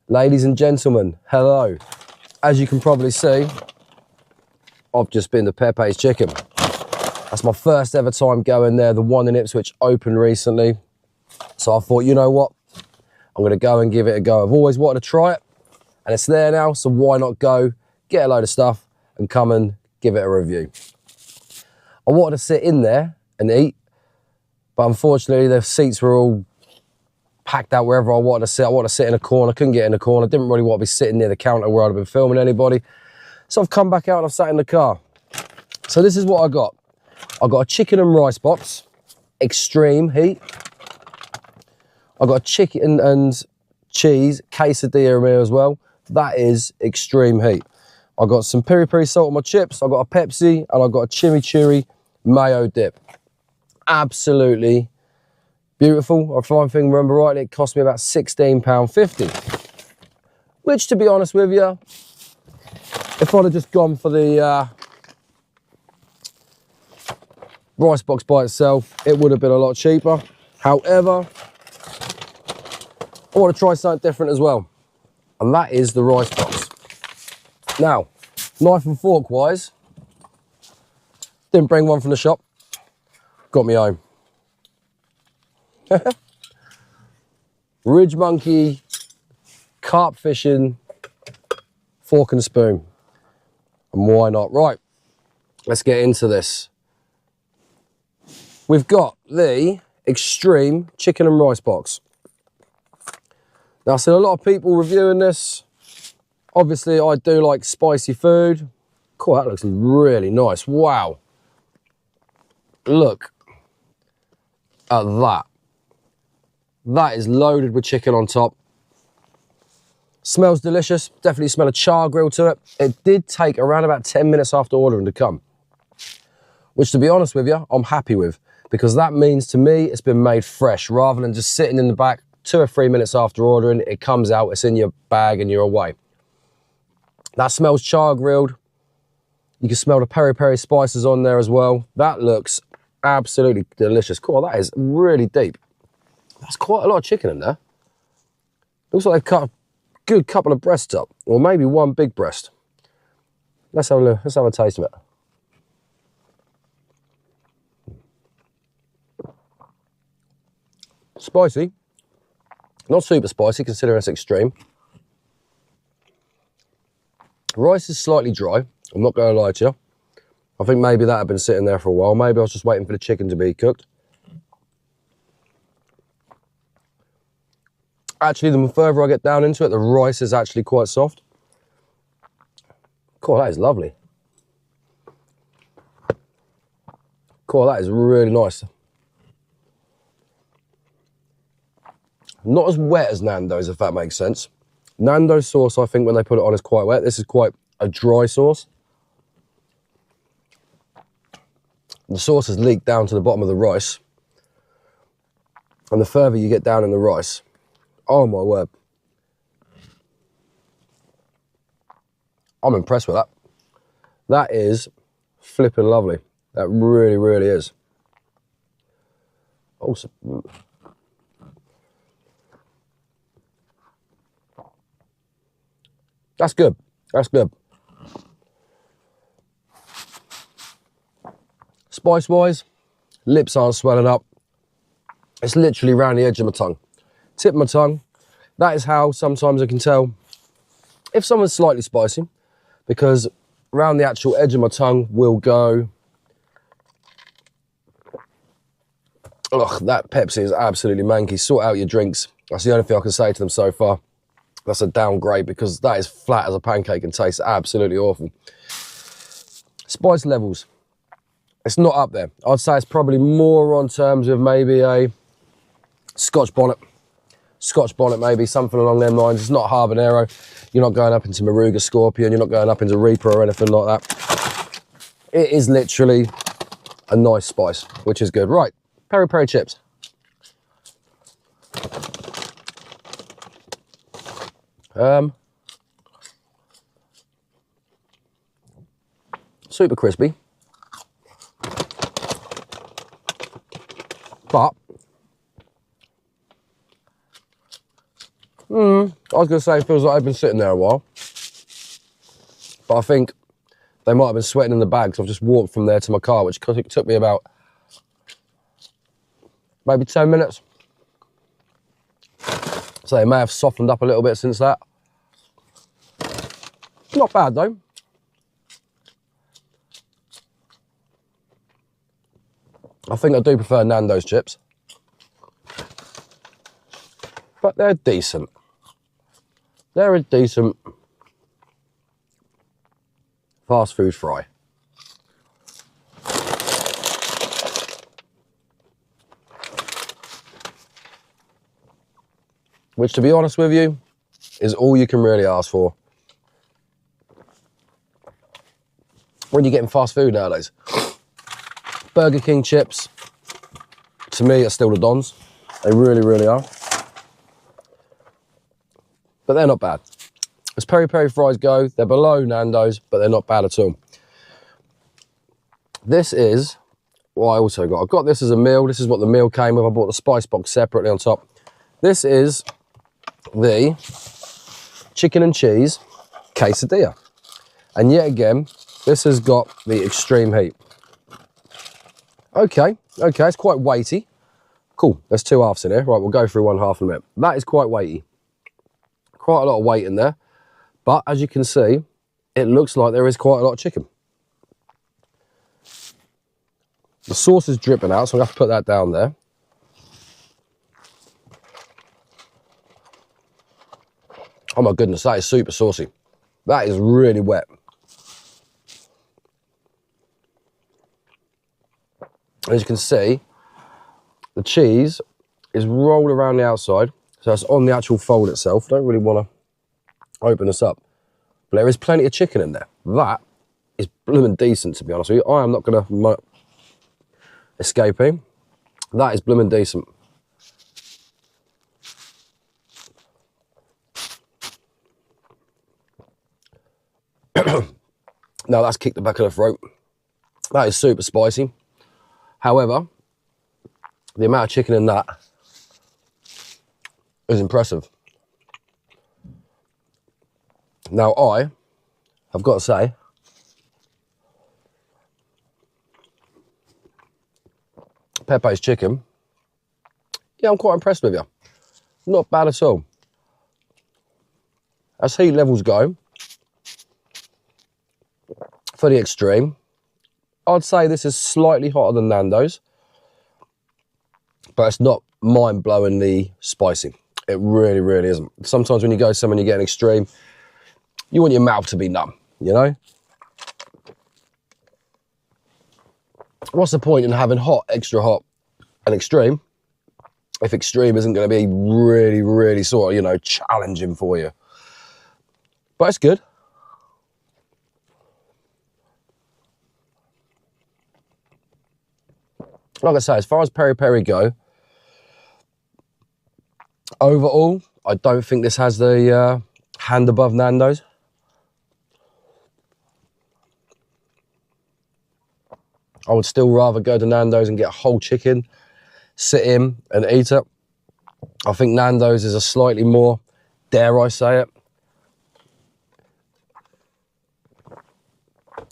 Ladies and gentlemen, hello. As you can probably see, I've just been to Pepe's Chicken. That's my first ever time going there. The one in Ipswich opened recently. So I thought, you know what? I'm gonna go and give it a go. I've always wanted to try it and it's there now, so why not go, get a load of stuff and come and give it a review. I wanted to sit in there and eat, but unfortunately the seats were all packed out wherever I wanted to sit. I wanted to sit in a corner, couldn't get in a corner, didn't really want to be sitting near the counter where I'd have been filming anybody. So I've come back out and I've sat in the car. So this is what I got. I got a chicken and rice box, extreme heat. I got a chicken and cheese quesadilla in here as well. That is extreme heat. I got some peri-peri salt on my chips. I got a Pepsi and I got a chimichurri mayo dip. Absolutely beautiful. If I remember rightly, it cost me about £16.50. Which, to be honest with you, if I'd have just gone for the rice box by itself, it would have been a lot cheaper. However, I want to try something different as well, and that is the rice box. Now, knife and fork wise, didn't bring one from the shop, got me home. Ridge monkey, carp fishing, fork and spoon. And why not? Right, let's get into this. We've got the extreme chicken and rice box. Now, I've seen a lot of people reviewing this. Obviously, I do like spicy food. Cool, that looks really nice. Wow. Look at that. That is loaded with chicken on top. Smells delicious. Definitely smell a char grill to it. It did take around about 10 minutes after ordering to come, which, to be honest with you, I'm happy with, because that means to me it's been made fresh rather than just sitting in the back 2 or 3 minutes after ordering. It comes out, it's in your bag and you're away. That smells char grilled. You can smell the peri-peri spices on there as well. That looks absolutely delicious. Cool, that is really deep. That's quite a lot of chicken in there. Looks like they've cut a good couple of breasts up, or maybe one big breast. Let's have a look. Let's have a taste of it. Spicy. Not super spicy, considering it's extreme. Rice is slightly dry. I'm not going to lie to you. I think maybe that had been sitting there for a while. Maybe I was just waiting for the chicken to be cooked. Actually, the further I get down into it, the rice is actually quite soft. Cool, that is lovely. Cool, that is really nice. Not as wet as Nando's, if that makes sense. Nando's sauce, I think, when they put it on, is quite wet. This is quite a dry sauce. The sauce has leaked down to the bottom of the rice. And the further you get down in the rice, oh my word. I'm impressed with that. That is flipping lovely. That really, really is. Also, that's good. That's good. Spice-wise, lips aren't swelling up. It's literally around the edge of my tongue. Tip of my tongue. That is how sometimes I can tell if someone's slightly spicy, because around the actual edge of my tongue will go, ugh, that Pepsi is absolutely manky. Sort out your drinks. That's the only thing I can say to them so far. That's a downgrade, because that is flat as a pancake and tastes absolutely awful. Spice levels. It's not up there. I'd say it's probably more on terms of maybe a Scotch bonnet. Scotch bonnet, maybe, something along them lines. It's not habanero. You're not going up into Maruga Scorpion. You're not going up into Reaper or anything like that. It is literally a nice spice, which is good. Right, peri-peri chips. Super crispy. But I was going to say it feels like I've been sitting there a while. But I think they might have been sweating in the bag, so I've just walked from there to my car, which took me about maybe 10 minutes. So they may have softened up a little bit since that. Not bad though. I think I do prefer Nando's chips. But they're decent. They're a decent fast food fry. Which, to be honest with you, is all you can really ask for when you're getting fast food nowadays. Burger King chips, to me, are still the Dons. They really, really are. But they're not bad. As peri-peri fries go, they're below Nando's, but they're not bad at all. This is what I also got. I've got this as a meal. This is what the meal came with. I bought the spice box separately on top. This is the chicken and cheese quesadilla. And yet again, this has got the extreme heat. Okay, it's quite weighty. Cool, there's two halves in here. Right, we'll go through one half in a minute. That is quite weighty. Quite a lot of weight in there. But as you can see, it looks like there is quite a lot of chicken. The sauce is dripping out, so I'm going to have to put that down there. Oh my goodness, that is super saucy. That is really wet. As you can see, the cheese is rolled around the outside, so it's on the actual fold itself. Don't really want to open this up, but there is plenty of chicken in there. That is blooming decent, to be honest with you. I am not going to escape him. That is blooming decent. Now that's kicked the back of the throat. That is super spicy. However, the amount of chicken in that is impressive. Now I've got to say, Pepe's chicken, yeah, I'm quite impressed with you. Not bad at all. As heat levels go, for the extreme, I'd say this is slightly hotter than Nando's, but it's not mind-blowingly spicy. It really, really isn't. Sometimes when you go somewhere and you get an extreme, you want your mouth to be numb, you know? What's the point in having hot, extra hot, and extreme if extreme isn't going to be really, really sort of, you know, challenging for you? But it's good. Like I say, as far as peri-peri go, overall, I don't think this has the hand above Nando's. I would still rather go to Nando's and get a whole chicken, sit in and eat it. I think Nando's is a slightly more, dare I say it,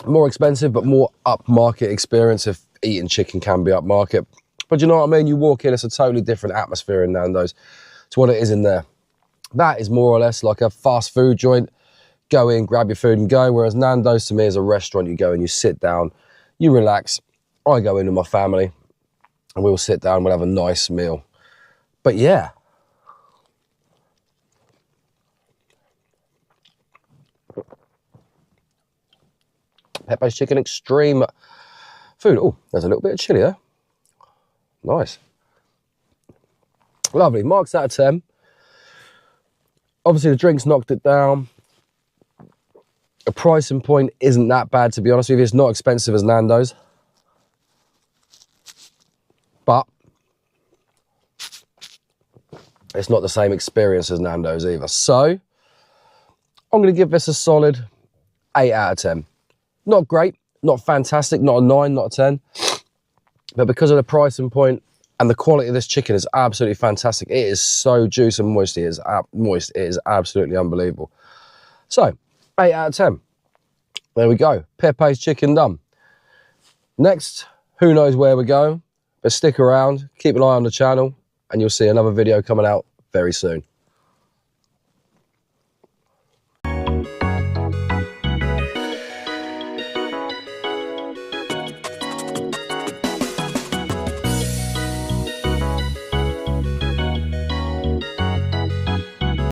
more expensive but more upmarket experience, if eating chicken can be upmarket. But you know what I mean? You walk in, it's a totally different atmosphere in Nando's to what it is in there. That is more or less like a fast food joint. Go in, grab your food and go. Whereas Nando's to me is a restaurant. You go and you sit down, you relax. I go in with my family and we'll sit down, we'll have a nice meal. But yeah. Pepe's Chicken Extreme food. Oh, there's a little bit of chilli there. Nice. Lovely. Marks out of 10. Obviously, the drinks knocked it down. The pricing point isn't that bad, to be honest with you. It's not expensive as Nando's. But it's not the same experience as Nando's either. So, I'm going to give this a solid 8 out of 10. Not great, not fantastic, not a 9, not a 10. But because of the pricing point and the quality of this chicken is absolutely fantastic. It is so juicy and moist. It is moist. It is absolutely unbelievable. So, 8 out of 10. There we go. Pepe's chicken done. Next, who knows where we're going, but stick around, keep an eye on the channel, and you'll see another video coming out very soon.